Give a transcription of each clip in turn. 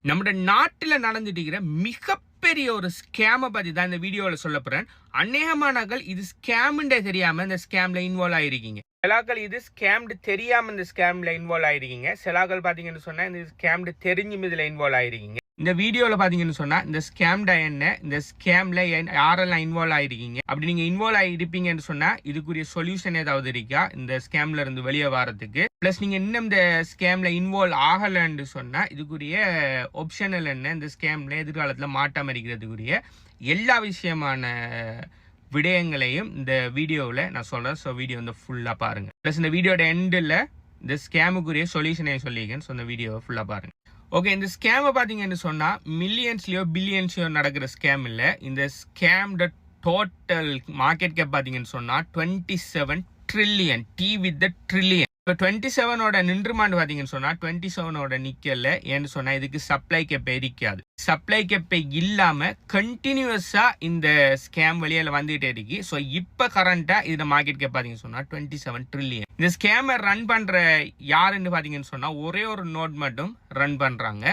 நம்ம நாட்டுல நடந்துட்டு இருக்கிற மிகப்பெரிய ஒரு ஸ்கேமை பத்தி தான் இந்த வீடியோல சொல்ல போறேன். அநேகமானவர்கள் இது ஸ்கேம்ன்றே தெரியாம இந்த ஸ்கேம்ல இன்வால்வ் ஆயிருக்கீங்க. சிலாக்கள் இது ஸ்கேம்டு தெரியாம இந்த ஸ்கேம்ல இன்வால்வ் ஆயிருக்கீங்க. சிலாக்கள் பாத்தீங்கன்னு சொன்னா இந்த ஸ்கேம்டு தெரிஞ்சும் இதுல இன்வால்வ் ஆயிருக்கீங்க. இந்த வீடியோல பாத்தீங்கன்னு சொன்னா இந்த ஸ்கேம்டா என்ன, இந்த ஸ்கேம்ல யாரெல்லாம் இன்வால்வ் ஆயிருக்கீங்க, அப்படி நீங்க இன்வால்வ் ஆயிருப்பீங்கன்னு சொன்னா இதுக்குரிய சொல்யூஷன் ஏதாவது இருக்கா இந்த ஸ்கேம்ல இருந்து வெளியே வரதுக்கு? பிளஸ் நீங்க இன்னும் இந்த ஸ்கேம்ல இன்வால்வ் ஆகலன்னு சொன்னா இதுக்குரிய ஆப்ஷனல் என்ன, இந்த ஸ்கேம்ல எதிர்காலத்துல மாட்டாம இருக்கிறதுக்குரிய எல்லா விஷயமான விடயங்களையும் இந்த வீடியோவில் நான் சொல்றேன். ஸோ வீடியோ வந்து ஃபுல்லா பாருங்க. பிளஸ் இந்த வீடியோட எண்டில் இந்த ஸ்கேமுக்குரிய சொல்யூஷனையும் சொல்லியிருக்கேன். ஸோ இந்த வீடியோவை ஃபுல்லா பாருங்க. ஓகே, இந்த ஸ்கேமை பார்த்தீங்கன்னு சொன்னா மில்லியன்ஸ்லயோ பில்லியன்ஸ்லயோ நடக்கிற ஸ்கேம் இல்லை. இந்த ஸ்கேம்ட டோட்டல் மார்க்கெட் கேப் பார்த்தீங்கன்னு சொன்னா 27 ட்ரில்லியன், டி வித் ட்ரில்லியன். இப்போ 27ஓட நின்றுமான்னு பார்த்தீங்கன்னு சொன்னா 27ஓட நிக்கல. ஏன்னு சொன்னா இதுக்கு சப்ளை கேப்பை இருக்காது. சப்ளை கேப்பை இல்லாம கண்டினியூஸா இந்த ஸ்கேம் வெளியில வந்துட்டே இருக்கு. ஸோ இப்போ கரண்டா இதுல மார்க்கெட் கேப் பார்த்தீங்கன்னு சொன்னா 27 ட்ரில்லியன். இந்த ஸ்கேமை ரன் பண்ற யாருன்னு பார்த்தீங்கன்னு சொன்னா ஒரே ஒரு நோட் மட்டும் ரன் பண்றாங்க.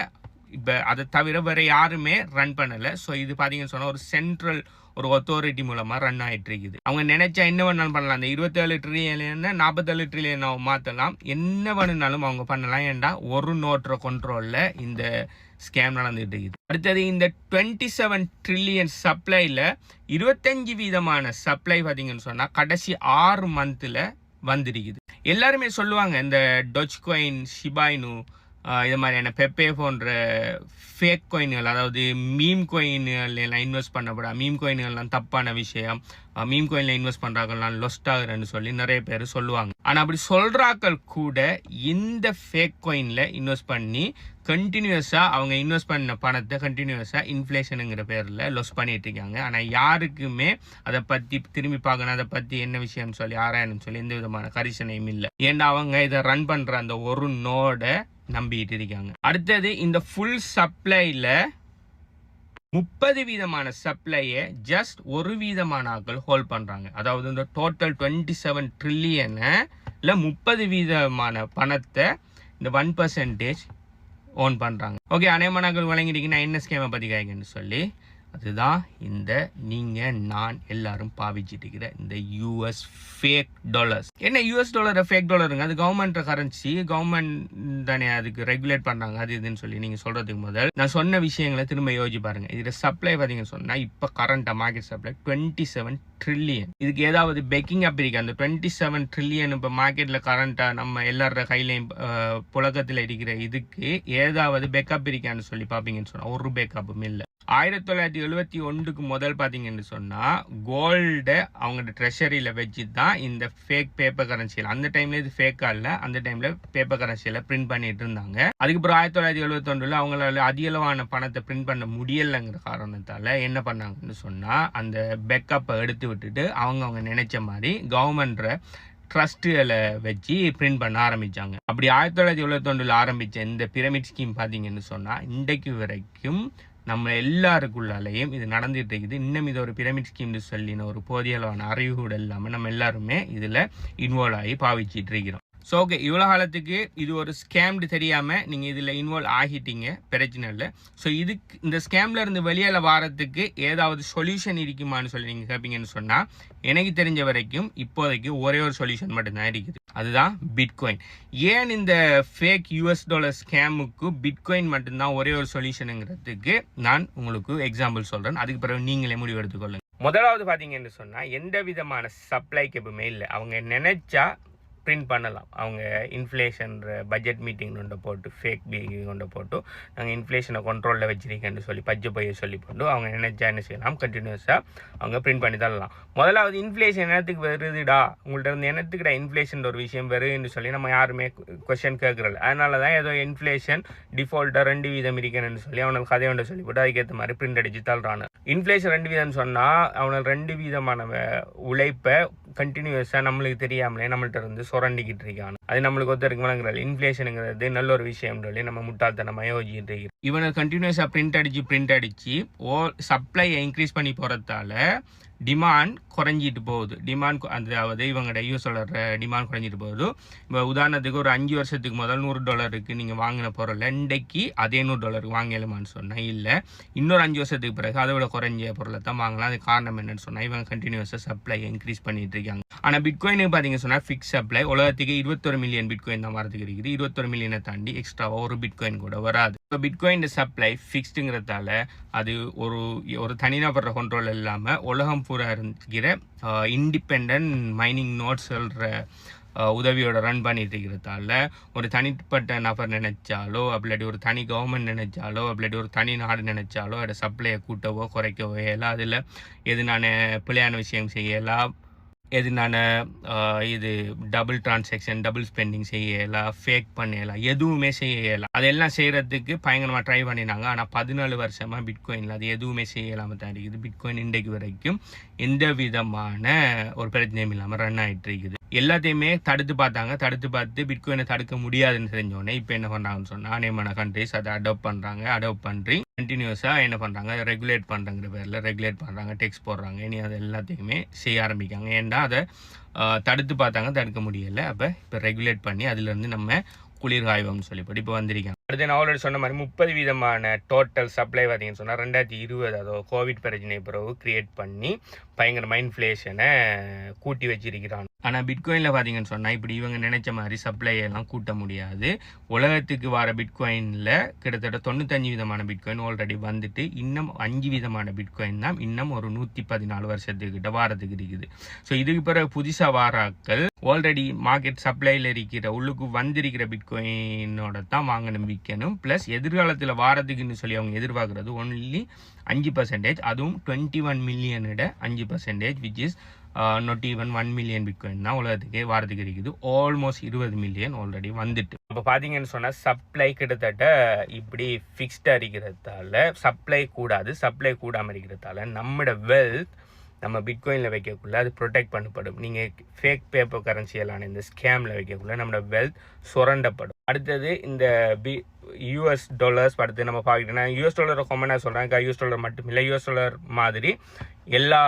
இப்போ அதை தவிர வேற யாருமே ரன் பண்ணல. ஸோ இது பார்த்தீங்கன்னு சொன்னா ஒரு சென்ட்ரல் ஒரு அத்தாரிட்டி மூலமா ரன் ஆயிட்டு இருக்குது. அவங்க நினைச்சா என்ன வேணாலும் பண்ணலாம். இந்த 27 ட்ரில்லியன் 47 ட்ரில்லியன் மாத்தலாம், என்ன வேணும்னாலும் அவங்க பண்ணலாம். ஏன்டா ஒரு நோட்ற கண்ட்ரோல்ல இந்த ஸ்கேம் நடந்துட்டு இருக்குது. அடுத்தது இந்த 27 ட்ரில்லியன் சப்ளைல 25% சப்ளை பார்த்தீங்கன்னு சொன்னா கடைசி 6 மந்த்ல வந்திருக்குது. எல்லாருமே சொல்லுவாங்க இந்த டொச் காயின், ஷிபாயினு, இது மாதிரியான பெப்பே போன்ற ஃபேக் காயின்கள், அதாவது மீம் காயின்கள் எல்லாம் இன்வெஸ்ட் பண்ணப்படா, மீம் காயின்கள்லாம் தப்பான விஷயம், மீம் காயின்ல இன்வெஸ்ட் பண்றாங்கலாம் லொஸ்ட் ஆகுறேன்னு சொல்லி நிறைய பேர் சொல்லுவாங்க. ஆனா அப்படி சொல்றாக்கள் கூட இந்த ஃபேக் காயின்ல இன்வெஸ்ட் பண்ணி கண்டினியூஸா அவங்க இன்வெஸ்ட் பண்ண பணத்தை கண்டினியூஸா இன்ஃபிளேஷனுங்கிற பேர்ல லொஸ் பண்ணிட்டு இருக்காங்க. ஆனா யாருக்குமே அதை பத்தி திரும்பி பார்க்கணும், அதை பத்தி என்ன விஷயம் சொல்லி ஆராயணும்னு சொல்லி எந்த விதமான கரிசனையும் இல்லை. ஏன்னா அவங்க இதை ரன் பண்ற அந்த ஒரு நோட நம்பிட்டு இருக்காங்க. அடுத்தது இந்த ஃபுல் சப்ளைல 30% சப்ளையை ஜஸ்ட் 1% ஆட்கள் ஹோல்ட் பண்றாங்க. அதாவது இந்த டோட்டல் 27 ட்ரில்லியன்ல 30% பணத்தை இந்த 1% ஓன் பண்றாங்க. ஓகே, அநேகமானவர்கள் வழங்கிட்டீங்கன்னா என்ன ஸ்கேமை பத்தி கேட்கன்னு சொல்லி, அதுதான் இந்த நீங்க நான் எல்லாரும் பாவிச்சிட்டு இருக்கிற இந்த யூஎஸ் ஃபேக் டாலர்ஸ். என்ன யூஎஸ் டாலர் ஃபேக் டாலருங்க? அது கவர்மெண்ட் கரன்சி, கவர்மெண்ட் தானே அதுக்கு ரெகுலேட் பண்றாங்க, அது இதுன்னு சொல்லி நீங்க சொல்றதுக்கு முதல் நான் சொன்ன விஷயங்களை திரும்ப யோசிச்சு பாருங்க. இதுல சப்ளை பாத்தீங்கன்னு சொன்னா இப்ப கரண்டா மார்க்கெட் சப்ளை 27 ட்ரில்லியன். இதுக்கு ஏதாவது பேக்கிங் அப் இருக்கு? அந்த 27 ட்ரில்லியன் இப்ப மார்க்கெட்ல கரண்டா நம்ம எல்லாரோட கையிலையும் புழக்கத்துல இருக்கிற இதுக்கு ஏதாவது பேக்கப் இருக்கான்னு சொல்லி பாப்பீங்கன்னு சொன்னா ஒரு பேக்கப்பும் இல்லை. 1971 முதல் பாத்தீங்கன்னு சொன்னா கோல்ட அவங்க ட்ரெஷரியில வச்சு தான் இந்த ஃபேக் பேப்பர் கரன்சியில், அந்த டைம்ல இது ஃபேக்கா இல்ல, அந்த டைம்ல பேப்பர் கரன்சியில பிரிண்ட் பண்ணிட்டு இருந்தாங்க. அதுக்கப்புறம் 1971 அவங்களால அதிகளவான பணத்தை பிரிண்ட் பண்ண முடியலைங்கிற காரணத்தால என்ன பண்ணாங்கன்னு சொன்னா அந்த பேக்கப்பை எடுத்து விட்டுட்டு அவங்க நினைச்ச மாதிரி கவர்மெண்ட் ட்ரஸ்ட்களை வச்சு பிரிண்ட் பண்ண ஆரம்பிச்சாங்க. அப்படி 1971 ஆரம்பிச்ச இந்த பிரமிட் ஸ்கீம் பாத்தீங்கன்னு சொன்னா இன்றைக்கு வரைக்கும் நம்ம எல்லாருக்குள்ளாலையும் இது நடந்துட்டு இருக்குது. இன்னும் இது ஒரு பிரமிட் ஸ்கீம்னு சொல்லின ஒரு போதிய அளவான அறிவு கூட இல்லாமல் நம்ம எல்லாருமே இதுல இன்வால்வ் ஆகி பாவிச்சிட்டு இருக்கிறோம். ஸோ ஓகே, இவ்வளோ காலத்துக்கு இது ஒரு ஸ்கேம்டு தெரியாமல் நீங்கள் இதில் இன்வால்வ் ஆகிட்டீங்க, பிரச்சனை இல்லை. ஸோ இதுக்கு இந்த ஸ்கேம்ல இருந்து வெளியில் வாரத்துக்கு ஏதாவது சொல்யூஷன் இருக்குமான்னு சொல்லி நீங்கள் கேட்பீங்கன்னு சொன்னால் எனக்கு தெரிஞ்ச வரைக்கும் இப்போதைக்கு ஒரே ஒரு சொல்யூஷன் மட்டும்தான் இருக்குது, அதுதான் பிட்காயின். ஏன் இந்த ஃபேக் யூஎஸ் டாலர் ஸ்கேமுக்கு பிட்காயின் மட்டும்தான் ஒரே ஒரு சொல்யூஷனுங்கிறதுக்கு நான் உங்களுக்கு எக்ஸாம்பிள் சொல்கிறேன். அதுக்கு பிறகு நீங்களே முடிவு எடுத்துக்கொள்ளுங்க. முதலாவது பார்த்தீங்கன்னு சொன்னால் எந்த விதமான சப்ளை கேப்புமே இல்லை. அவங்க நினைச்சா பிரிண்ட் பண்ணலாம். அவங்க இன்ஃப்ளேஷன் பட்ஜெட் மீட்டிங் கொண்டு போட்டு ஃபேக் மீட்டிங் கொண்டு போட்டு நாங்கள் இன்ஃப்ளேஷனை கண்ட்ரோலில் வச்சிருக்கேன்னு சொல்லி பஜ்ஜு பைய சொல்லி போட்டு அவங்க நினைச்சா என்ன செய்யலாம், கண்டினியூஸாக அவங்க பிரிண்ட் பண்ணி தரலாம். முதலாவது இன்ஃப்ளேஷன் என்னத்துக்கு வருதுடா, உங்கள்கிட்ட இருந்து என்னத்துக்குடா இன்ஃப்ளேஷன் ஒரு விஷயம் வருதுன்னு சொல்லி நம்ம யாருமே கொஸ்டின் கேட்குறல. அதனால தான் ஏதோ இன்ஃப்ளேஷன் டிஃபால்ட்டாக 2% இருக்கணும்னு சொல்லி அவனுக்கு கதை ஒன்று சொல்லி போட்டு அதுக்கேற்ற மாதிரி பிரிண்ட் அடிச்சு தள்ளுறானு. இன்ஃப்ளேஷன் 2% சொன்னால் அவனுக்கு 2% உழைப்பை கண்டினியூஸாக நம்மளுக்கு தெரியாமலே நம்மள்ட்ட இருந்து சுரண்டிக்கிட்டு இருக்கானு. அது நம்மளுக்கு ஒருத்தருக்கு வழங்குறாள். இன்ஃப்ளேஷனுங்கிறது நல்ல ஒரு விஷயம் சொல்லி நம்ம முட்டாள்தனமா யோசிச்சுட்டு இருக்கிறோம். இவனை கண்டினியூஸா பிரிண்ட் அடிச்சு சப்ளையை இன்க்ரீஸ் பண்ணி போறதால டிமாண்ட் குறைஞ்சிட்டு போகுது. அதாவது இவங்களோட யூஎஸோட டிமாண்ட் குறைஞ்சிட்டு போகுது. இப்போ உதாரணத்துக்கு ஒரு 5 வருஷத்துக்கு முதல் $100 நீங்கள் வாங்கின பொருள் இன்றைக்கு அதே $100 வாங்கலாமான்னு சொன்னால் இல்லை. இன்னொரு 5 வருஷத்துக்கு பிறகு அதை விட குறைஞ்ச பொருளை தான் வாங்கலாம். அது காரணம் என்னன்னு சொன்னால் இவங்க கண்டினியூஸாக சப்ளை இன்க்ரீஸ் பண்ணிட்டு இருக்காங்க. ஆனால் பிட்காயினுக்கு பார்த்தீங்கன்னு சொன்னால் ஃபிக்ஸ் சப்ளை. உலகத்துக்கு 21 மில்லியன் பிட்காயின் தான் வரதுக்கு இருக்குது. 21 மில்லியனை தாண்டி எக்ஸ்ட்ராவாக ஒரு பிட்காயின் கூட வராது. இப்போ பிட்காயின் சப்ளை ஃபிக்ஸ்டுங்கிறதால அது ஒரு தனிநபர் கண்ட்ரோல் இல்லாமல் உலகம் பூரா இருக்கிற இண்டிபெண்ட் மைனிங் நோட்ஸ் சொல்கிற உதவியோட ரன் பண்ணிட்டு இருக்கிறதால ஒரு தனிப்பட்ட நபர் நினைச்சாலோ அப்படி ஒரு தனி கவர்மெண்ட் நினைச்சாலோ அப்படி ஒரு தனி நாடு நினைச்சாலோ அதோட சப்ளையை கூட்டவோ குறைக்கவோ இயலாம். அதில் எது நான் பிள்ளையான விஷயம் செய்யலாம், எது நான் இது டபுள் டிரான்சாக்ஷன் டபுள் ஸ்பெண்டிங் செய்யலாம், ஃபேக் பண்ணலாம், எதுவுமே செய்யலாம். அதெல்லாம் செய்கிறதுக்கு பயங்கரமாக ட்ரை பண்ணினாங்க. ஆனால் 14 வருஷமாக பிட்காயினில் அது எதுவுமே செய்யலாமல் தான் இருக்குது. பிட்காயின் இன்றைக்கு வரைக்கும் எந்த விதமான ஒரு பிரச்சனையும் இல்லாமல் ரன் ஆகிட்டு இருக்குது. எல்லாத்தையுமே தடுத்து பார்த்து பிட்காயினை தடுக்க முடியாதுன்னு தெரிஞ்சோடனே இப்போ என்ன பண்ணுறாங்கன்னு சொன்னால் அநேகமான கண்ட்ரிஸ் அதை அடாப்ட் பண்ணி கண்டினியூஸாக என்ன பண்ணுறாங்க, ரெகுலேட் பண்ணுறங்கிற பேரில் ரெகுலேட் பண்ணுறாங்க, டெக்ஸ் போடுறாங்க. இனி அது எல்லாத்தையுமே செய்ய ஆரம்பிக்காங்க. ஏன்னா அதை தடுத்து பார்த்தாங்க, தடுக்க முடியலை. அப்போ இப்போ ரெகுலேட் பண்ணி அதுலேருந்து நம்ம குளிர் காய்வம்னு சொல்லிப்படி இப்போ வந்திருக்காங்க. அடுத்து நான் ஆல்ரெடி சொன்ன மாதிரி 30 வீதமான டோட்டல் சப்ளை பார்த்தீங்கன்னு சொன்னால் 2020 அதோ கோவிட் பிரச்சனை பிறகு கிரியேட் பண்ணி பயங்கரமாக இன்ஃப்ளேஷனை கூட்டி வச்சிருக்கிறாங்க. ஆனால் பிட்காயினில் பார்த்தீங்கன்னு சொன்னால் இப்படி இவங்க நினைச்ச மாதிரி சப்ளையெல்லாம் கூட்ட முடியாது. உலகத்துக்கு வர பிட்காயினில் கிட்டத்தட்ட 95 விதமான பிட்காயின் ஆல்ரெடி வந்துட்டு இன்னும் 5 விதமான பிட்காயின் தான் இன்னும் ஒரு 114 வருஷத்துக்கிட்ட வாரத்துக்கு இருக்குது. ஸோ இதுக்கு பிறகு புதுசாக வாராக்கள் ஆல்ரெடி மார்க்கெட் சப்ளையில் இருக்கிற உள்ளுக்கு வந்திருக்கிற பிட்காயினோட தான் வாங்கணும், விற்கணும். ப்ளஸ் எதிர்காலத்தில் வாரத்துக்குன்னு சொல்லி அவங்க எதிர்பார்க்குறது ஒன்லி 5%, அதுவும் 21 மில்லியனோட 5%, which is not even 1 million bitcoin தான் உலகத்துக்கே வாரத்துக்கு இருக்குது. ஆல்மோஸ்ட் 20 மில்லியன் ஆல்ரெடி வந்துட்டு. இப்போ பார்த்தீங்கன்னு சொன்னால் சப்ளை கிட்டத்தட்ட இப்படி ஃபிக்ஸ்டாக இருக்கிறதால சப்ளை கூடாமல் இருக்கிறதால நம்மளோட வெல்த் நம்ம பிட்காயினில் வைக்கக்குள்ள அது ப்ரொடெக்ட் பண்ணப்படும். நீங்கள் ஃபேக் பேப்பர் கரன்சியலான இந்த ஸ்கேமில் வைக்கக்குள்ள நம்மளோட வெல்த் சுரண்டப்படும். அடுத்தது இந்த US டாலர்ஸ் அடுத்து நம்ம பார்க்கிட்டோம்னா US டாலரை காமனாக சொல்கிறாங்க. US டாலர் மட்டும் இல்லை, US டாலர் மாதிரி எல்லா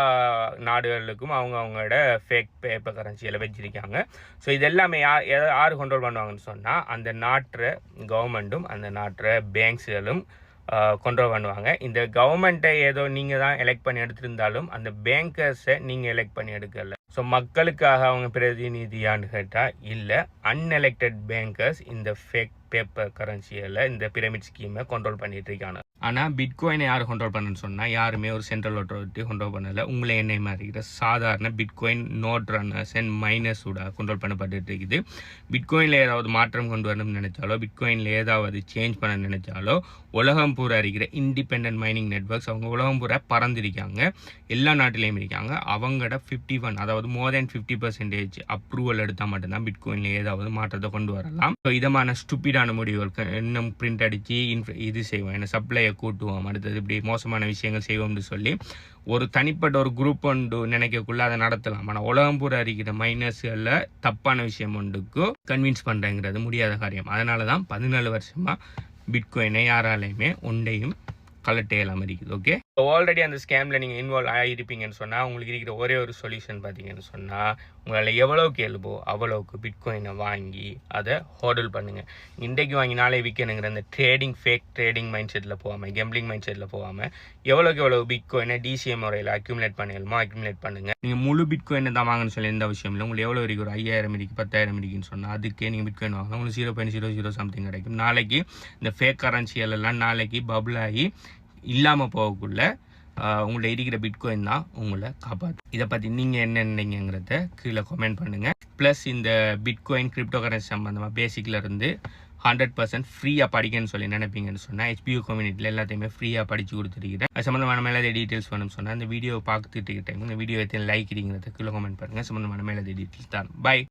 நாடுகளுக்கும் அவங்களோட ஃபேக் பேப்பர் கரன்சியில் வச்சிருக்காங்க. ஸோ இது எல்லாமே யார் கண்ட்ரோல் பண்ணுவாங்கன்னு சொன்னால் அந்த நாட்டு கவர்மெண்ட்டும் அந்த நாட்டு பேங்க்ஸுகளும் கண்ட்ரோல் பண்ணுவாங்க. இந்த கவர்மெண்ட்டை ஏதோ நீங்கள் தான் எலெக்ட் பண்ணி எடுத்திருந்தாலும் அந்த பேங்கர்ஸை நீங்கள் எலெக்ட் பண்ணி எடுக்கல. ஸோ மக்களுக்காக அவங்க பிரதிநிதியான்னு கேட்டால் இல்லை, அன்எலெக்டட் பேங்கர்ஸ் இந்த ஃபேக் பேப்பர் கரன்சியில் இந்த பிரமிட் ஸ்கீமை கண்ட்ரோல் பண்ணிட்டு இருக்காங்க. ஆனால் பிட்காயினை யார் கண்ட்ரோல் பண்ணணும்னு சொன்னால் யாருமே ஒரு சென்ட்ரல் அத்தாரிட்டி கண்ட்ரோல் பண்ணலை. உங்களை என்னை மாதிரி சாதாரண பிட்காயின் நோட் ரன்னர்ஸ் அண்ட் மைனர்ஸோட கண்ட்ரோல் பண்ணப்பட்டு இருக்குது. பிட்காயினில் ஏதாவது மாற்றம் கொண்டு வரணும்னு நினைச்சாலோ பிட்காயினில் ஏதாவது சேஞ்ச் பண்ண நினைச்சாலோ உலகம் பூரா இருக்கிற இண்டிபெண்ட் மைனிங் நெட்வொர்க்ஸ் அவங்க உலகம் பூரா பறந்துருக்காங்க, எல்லா நாட்டிலையும் இருக்காங்க. அவங்களோட 51 அதாவது மோர் தென் 50% அப்ரூவல் எடுத்தால் மட்டும்தான் பிட்காயினில் ஏதாவது மாற்றத்தை கொண்டு வரலாம். ஸோ இதமான ஸ்டூப்பிடான முடிவுகள் இன்னும் பிரிண்ட் அடித்து இது செய்வோம், என்ன சப்ளையை கூட்டுவோம், அடுத்தது இப்படி மோசமான விஷயங்கள் செய்வோம்னு சொல்லி ஒரு தனிப்பட்ட ஒரு குரூப் ஒன்று நினைக்கக்குள்ள அதை நடத்தலாம். ஆனால் உலகம் பூரா இருக்கிற மைனர்ஸ்களில் தப்பான விஷயம் ஒன்றுக்கு கன்வின்ஸ் பண்ணுறேங்கிறது முடியாத காரியம். அதனால தான் 14 வருஷமாக பிட்காயினை யாராலையுமே ஒன்றையும் கலெக்ட் இல்லாமல் இருக்குது. ஓகே, ஆல்ரெடி அந்த ஸ்கேமில் நீங்கள் இன்வால்வ் ஆகிருப்பீங்கன்னு சொன்னால் உங்களுக்கு இருக்கிற ஒரே ஒரு சொல்யூஷன் பார்த்தீங்கன்னு சொன்னால் உங்களால் எவ்வளோக்கு எழுபோ அவ்வளோக்கு பிட்காயினை வாங்கி அதை ஹோல்ட் பண்ணுங்கள். இன்றைக்கு வாங்கி நாளை விற்கணுங்கிற அந்த ஃபேக் ட்ரேடிங் மைண்ட் செட்டில் போகாமல் கேம்பிளிங் மைண்ட் செட்டில் போகாமல் எவ்வளோக்கு எவ்வளோ பிட்காயினை DCM முறையில் அக்யூமுலேட் பண்ணுங்கள். நீங்கள் முழு பிட்காயினை தான் வாங்கன்னு சொல்லி எந்த விஷயம் இல்லை. உங்களுக்கு எவ்வளோ இருக்குது, ஒரு 5000 இருக்குது, 10,000 இருக்குன்னு சொன்னால் அதுக்கே நீங்கள் பிட்காயின் வாங்கலாம். உங்களுக்கு 0.00 சம்திங் கிடைக்கும். நாளைக்கு இந்த ஃபேக் கரன்சியெல்லாம் நாளைக்கு பபுள் ஆகி இல்லாமல் போகக்குள்ள உங்களை இருக்கிற பிட்காயின் தான் உங்களை காப்பாற்று. இதை பற்றி நீங்கள் என்ன நினைக்கிறீங்கிறத கீழே கமெண்ட் பண்ணுங்கள். ப்ளஸ் இந்த பிட்காயின் கிரிப்டோ கரன்சி சம்மந்தமாக பேசிக்கில் இருந்து 100% ஃப்ரீயாக படிக்கணும்னு சொல்லி நினைப்பீங்கன்னு சொன்னால் HBU கம்யூனிட்டியில் எல்லாத்தையுமே ஃப்ரீயாக படித்து கொடுத்துருக்கிறேன். அது சம்மந்தமான மேலே டீட்டெயில்ஸ் வேணும்னு சொன்னால் இந்த வீடியோ பார்த்துட்டு டைம் இந்த வீடியோ எத்தனை லைக் இருக்கிறத கீழே கமெண்ட் பண்ணுங்கள். சம்மந்தமான மேலே டீட்டெயில்ஸ் தான். பை.